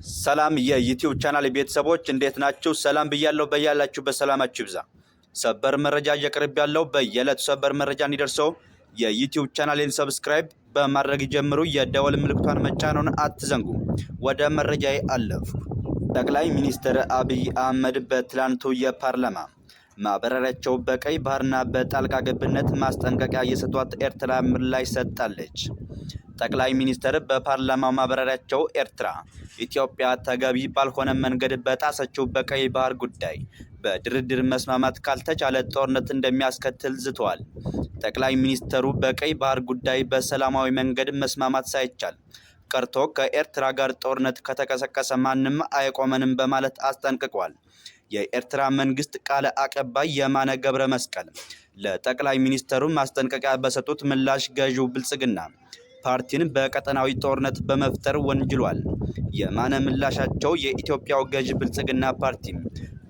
ሰላም የዩቲዩብ ቻናል ቤተሰቦች እንዴት ናችሁ? ሰላም ብያለሁ። በያላችሁ በሰላማችሁ ይብዛ። ሰበር መረጃ እየቀርብ ያለው በየዕለቱ ሰበር መረጃ እንዲደርሰው የዩቲዩብ ቻናሌን ሰብስክራይብ በማድረግ ጀምሩ። የደወል ምልክቷን መጫኑን አትዘንጉ። ወደ መረጃዬ አለፉ። ጠቅላይ ሚኒስትር አብይ አህመድ በትላንቱ የፓርላማ ማብራሪያቸው በቀይ ባህርና በጣልቃ ገብነት ማስጠንቀቂያ የሰጧት ኤርትራ ምላሽ ሰጥታለች። ጠቅላይ ሚኒስትር በፓርላማው ማብራሪያቸው ኤርትራ ኢትዮጵያ ተገቢ ባልሆነ መንገድ በጣሰችው በቀይ ባህር ጉዳይ በድርድር መስማማት ካልተቻለ ጦርነት እንደሚያስከትል ዝተዋል። ጠቅላይ ሚኒስትሩ በቀይ ባህር ጉዳይ በሰላማዊ መንገድ መስማማት ሳይቻል ቀርቶ ከኤርትራ ጋር ጦርነት ከተቀሰቀሰ ማንም አይቆመንም በማለት አስጠንቅቋል። የኤርትራ መንግስት ቃል አቀባይ የማነ ገብረ መስቀል ለጠቅላይ ሚኒስትሩ ማስጠንቀቂያ በሰጡት ምላሽ ገዢው ብልጽግና ፓርቲን በቀጠናዊ ጦርነት በመፍጠር ወንጅሏል። የማነ ምላሻቸው የኢትዮጵያው ገዢ ብልጽግና ፓርቲ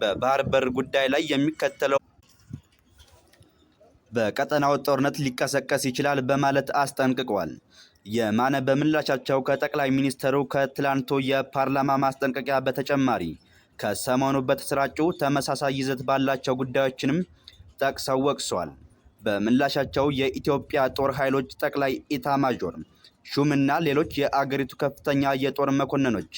በባህር በር ጉዳይ ላይ የሚከተለው በቀጠናው ጦርነት ሊቀሰቀስ ይችላል በማለት አስጠንቅቀዋል። የማነ በምላሻቸው ከጠቅላይ ሚኒስትሩ ከትላንቱ የፓርላማ ማስጠንቀቂያ በተጨማሪ ከሰሞኑ በተሰራጩ ተመሳሳይ ይዘት ባላቸው ጉዳዮችንም ጠቅሰው ወቅሰዋል። በምላሻቸው የኢትዮጵያ ጦር ኃይሎች ጠቅላይ ኢታማዦር ሹምና ሌሎች የአገሪቱ ከፍተኛ የጦር መኮንኖች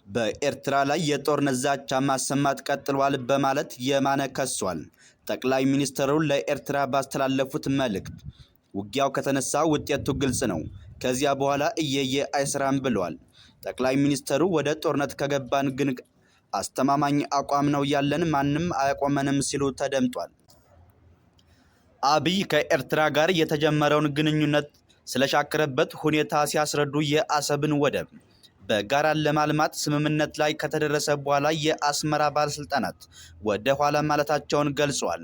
በኤርትራ ላይ የጦርነት ዛቻ ማሰማት ቀጥሏል በማለት የማነ ከሷል። ጠቅላይ ሚኒስትሩ ለኤርትራ ባስተላለፉት መልእክት ውጊያው ከተነሳ ውጤቱ ግልጽ ነው፣ ከዚያ በኋላ እየየ አይሰራም ብለዋል። ጠቅላይ ሚኒስትሩ ወደ ጦርነት ከገባን ግን አስተማማኝ አቋም ነው ያለን፣ ማንም አያቆመንም ሲሉ ተደምጧል። አብይ ከኤርትራ ጋር የተጀመረውን ግንኙነት ስለሻከረበት ሁኔታ ሲያስረዱ የአሰብን ወደብ በጋራ ለማልማት ስምምነት ላይ ከተደረሰ በኋላ የአስመራ ባለስልጣናት ወደ ኋላ ማለታቸውን ገልጸዋል።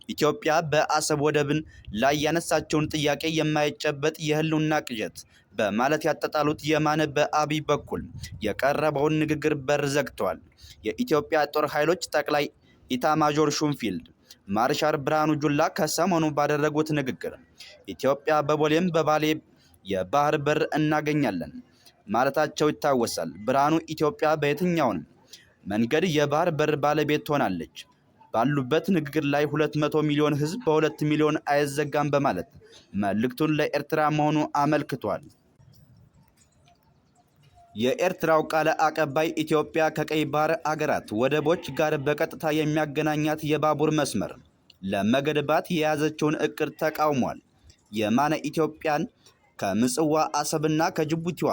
ኢትዮጵያ በአሰብ ወደብን ላይ ያነሳቸውን ጥያቄ የማይጨበጥ የህልውና ቅዠት በማለት ያጣጣሉት የማነ በአብይ በኩል የቀረበውን ንግግር በር ዘግተዋል። የኢትዮጵያ ጦር ኃይሎች ጠቅላይ ኢታማዦር ሹም ፊልድ ማርሻል ብርሃኑ ጁላ ከሰሞኑ ባደረጉት ንግግር ኢትዮጵያ በቦሌም በባሌ የባህር በር እናገኛለን ማለታቸው ይታወሳል። ብርሃኑ ኢትዮጵያ በየትኛውም መንገድ የባህር በር ባለቤት ትሆናለች ባሉበት ንግግር ላይ 200 ሚሊዮን ህዝብ በ2 ሚሊዮን አይዘጋም በማለት መልእክቱን ለኤርትራ መሆኑ አመልክቷል። የኤርትራው ቃል አቀባይ ኢትዮጵያ ከቀይ ባህር አገራት ወደቦች ጋር በቀጥታ የሚያገናኛት የባቡር መስመር ለመገንባት የያዘችውን እቅድ ተቃውሟል። የማነ ኢትዮጵያን ከምጽዋ አሰብና ከጅቡቲዋ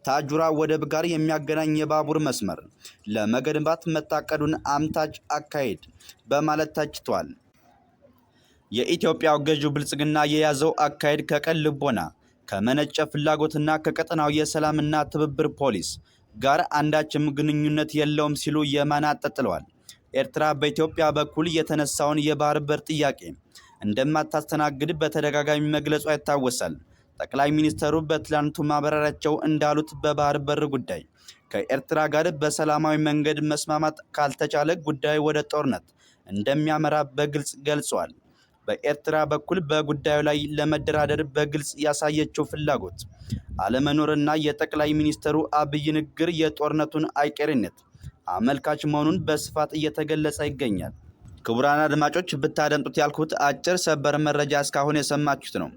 ታጁራ ወደብ ጋር የሚያገናኝ የባቡር መስመር ለመገንባት መታቀዱን አምታች አካሄድ በማለት ተችቷል። የኢትዮጵያው ገዢው ብልጽግና የያዘው አካሄድ ከቀን ልቦና ከመነጨ ፍላጎትና ከቀጠናው የሰላምና ትብብር ፖሊስ ጋር አንዳችም ግንኙነት የለውም ሲሉ የማነ አጣጥለዋል። ኤርትራ በኢትዮጵያ በኩል የተነሳውን የባህር በር ጥያቄ እንደማታስተናግድ በተደጋጋሚ መግለጿ ይታወሳል። ጠቅላይ ሚኒስትሩ በትላንቱ ማብራሪያቸው እንዳሉት በባህር በር ጉዳይ ከኤርትራ ጋር በሰላማዊ መንገድ መስማማት ካልተቻለ ጉዳዩ ወደ ጦርነት እንደሚያመራ በግልጽ ገልጸዋል። በኤርትራ በኩል በጉዳዩ ላይ ለመደራደር በግልጽ ያሳየችው ፍላጎት አለመኖርና የጠቅላይ ሚኒስትሩ አብይ ንግግር የጦርነቱን አይቀሬነት አመልካች መሆኑን በስፋት እየተገለጸ ይገኛል። ክቡራን አድማጮች ብታደምጡት ያልኩት አጭር ሰበር መረጃ እስካሁን የሰማችሁት ነው።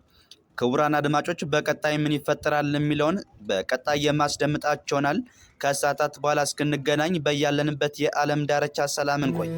ክቡራን አድማጮች በቀጣይ ምን ይፈጠራል የሚለውን በቀጣይ የማስደምጣችሁናል። ከሰዓታት በኋላ እስክንገናኝ በያለንበት የዓለም ዳርቻ ሰላም እንቆይ።